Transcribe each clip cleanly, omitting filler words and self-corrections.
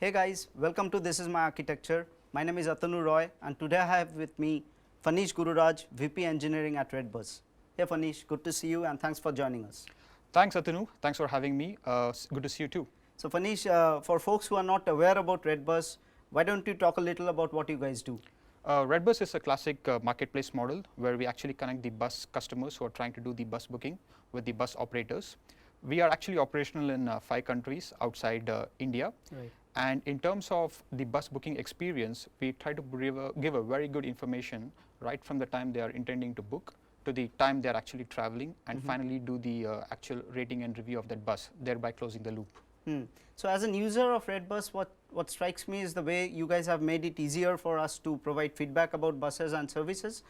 Hey guys, welcome to This Is My Architecture. My name is Atanu Roy and today I have with me Fanish Gururaj, VP Engineering at RedBus. Hey Fanish, good to see you and thanks for joining us. Thanks Atanu, thanks for having me. Good to see you too. So Fanish, for folks who are not aware about RedBus, why don't you talk a little about what you guys do? RedBus is a classic marketplace model where we actually connect the bus customers who are trying to do the bus booking with the bus operators. We are actually operational in 5 countries outside India. Right. And in terms of the bus booking experience, we try to give a very good information right from the time they are intending to book to the time they are actually traveling and finally do the actual rating and review of that bus, thereby closing the loop. So as a user of RedBus, what strikes me is the way you guys have made it easier for us to provide feedback about buses and services,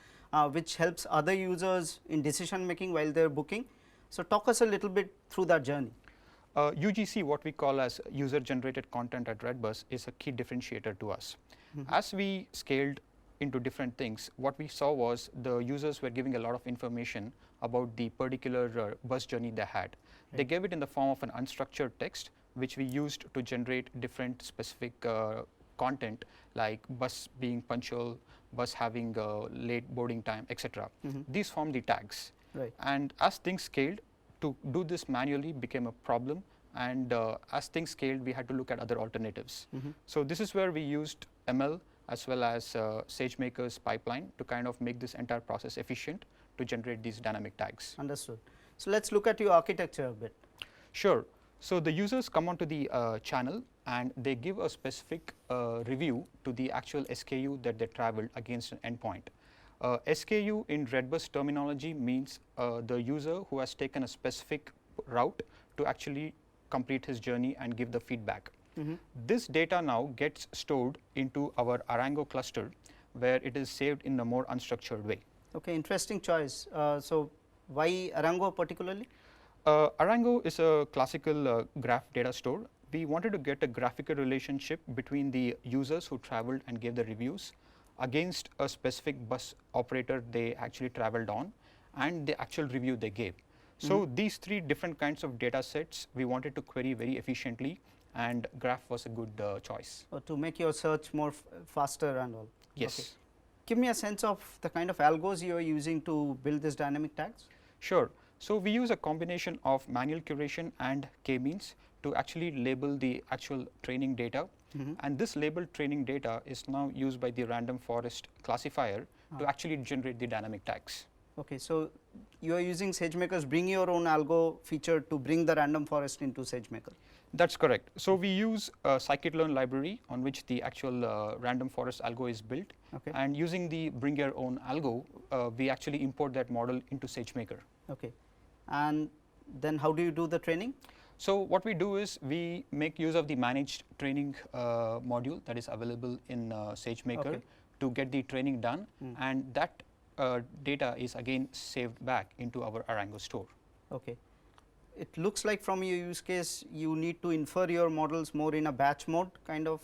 which helps other users in decision making while they are booking. So talk us a little bit through that journey. UGC, what we call as user-generated content at RedBus, is a key differentiator to us. As we scaled into different things, what we saw was the users were giving a lot of information about the particular bus journey they had. Right. They gave it in the form of an unstructured text, which we used to generate different specific content like bus being punctual, bus having late boarding time, etc. These form the tags. Right. And as things scaled, to do this manually became a problem, and as things scaled, we had to look at other alternatives. So this is where we used ML as well as SageMaker's pipeline to kind of make this entire process efficient to generate these dynamic tags. Understood. So let's look at your architecture a bit. Sure. So the users come onto the channel and they give a specific review to the actual SKU that they traveled against an endpoint. SKU in RedBus terminology means the user who has taken a specific route to actually complete his journey and give the feedback. This data now gets stored into our Arango cluster where it is saved in a more unstructured way. Okay, interesting choice. So why Arango particularly? Arango is a classical graph data store. We wanted to get a graphical relationship between the users who traveled and gave the reviews against a specific bus operator they actually traveled on and the actual review they gave. So these 3 different kinds of data sets we wanted to query very efficiently, and graph was a good choice. To make your search more faster and all. Yes. Okay. Give me a sense of the kind of algos you are using to build this dynamic tags. Sure. So we use a combination of manual curation and k-means to actually label the actual training data. And this labeled training data is now used by the random forest classifier to actually generate the dynamic tags. Okay, so you are using SageMaker's bring your own algo feature to bring the random forest into SageMaker. That's correct. So we use a scikit-learn library on which the actual random forest algo is built. Okay. And using the bring your own algo, we actually import that model into SageMaker. Okay. And then how do you do the training? So what we do is we make use of the managed training module that is available in SageMaker to get the training done, and that data is again saved back into our Arango store. Okay. It looks like from your use case you need to infer your models more in a batch mode kind of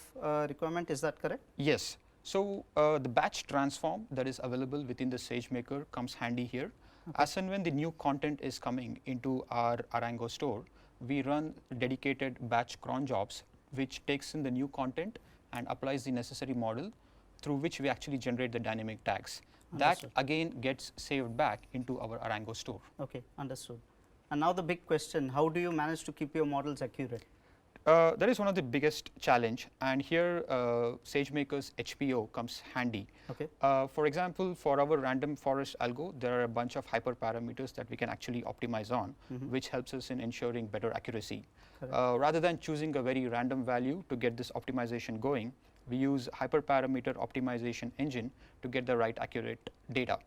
requirement, is that correct? Yes. So the batch transform that is available within the SageMaker comes handy here. Okay. As and when the new content is coming into our Arango store, we run dedicated batch cron jobs which takes in the new content and applies the necessary model through which we actually generate the dynamic tags. Understood. That again gets saved back into our Arango store. Okay, understood. And now the big question, how do you manage to keep your models accurate? That is one of the biggest challenge, and here SageMaker's HPO comes handy. Okay. For example, for our random forest algo, there are a bunch of hyperparameters that we can actually optimize on, which helps us in ensuring better accuracy. Rather than choosing a very random value to get this optimization going, we use hyperparameter optimization engine to get the right accurate data.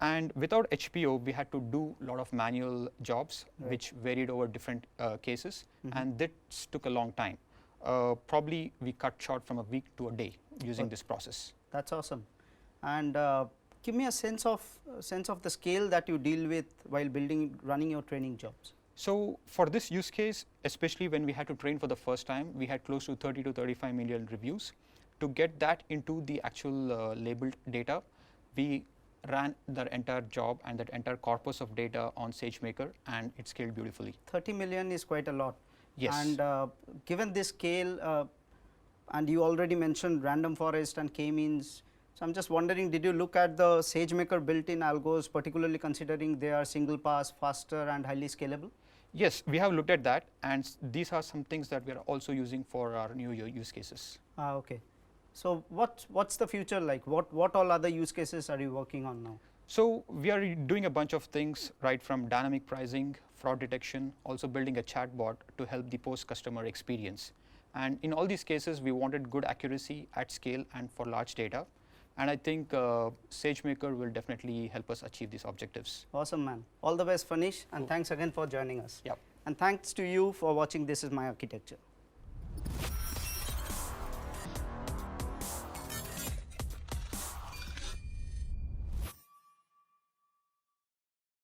And without HPO, we had to do a lot of manual jobs, which varied over different cases, and this took a long time. Probably we cut short from a week to a day using this process. That's awesome. And give me a sense of the scale that you deal with while running your training jobs. So for this use case, especially when we had to train for the first time, we had close to 30 to 35 million reviews. To get that into the actual labeled data, we ran the entire job and that entire corpus of data on SageMaker, and it scaled beautifully. 30 million is quite a lot. Yes. And given this scale, and you already mentioned random forest and k-means. So, I am just wondering, did you look at the SageMaker built-in algos, particularly considering they are single pass, faster and highly scalable? Yes, we have looked at that, and these are some things that we are also using for our new use cases. Okay. So, what's the future like? What all other use cases are you working on now? So, we are doing a bunch of things, right from dynamic pricing, fraud detection, also building a chatbot to help the post-customer experience. And in all these cases, we wanted good accuracy at scale and for large data. And I think SageMaker will definitely help us achieve these objectives. Awesome, man. All the best, Fanish, and thanks again for joining us. Yep. And thanks to you for watching This Is My Architecture.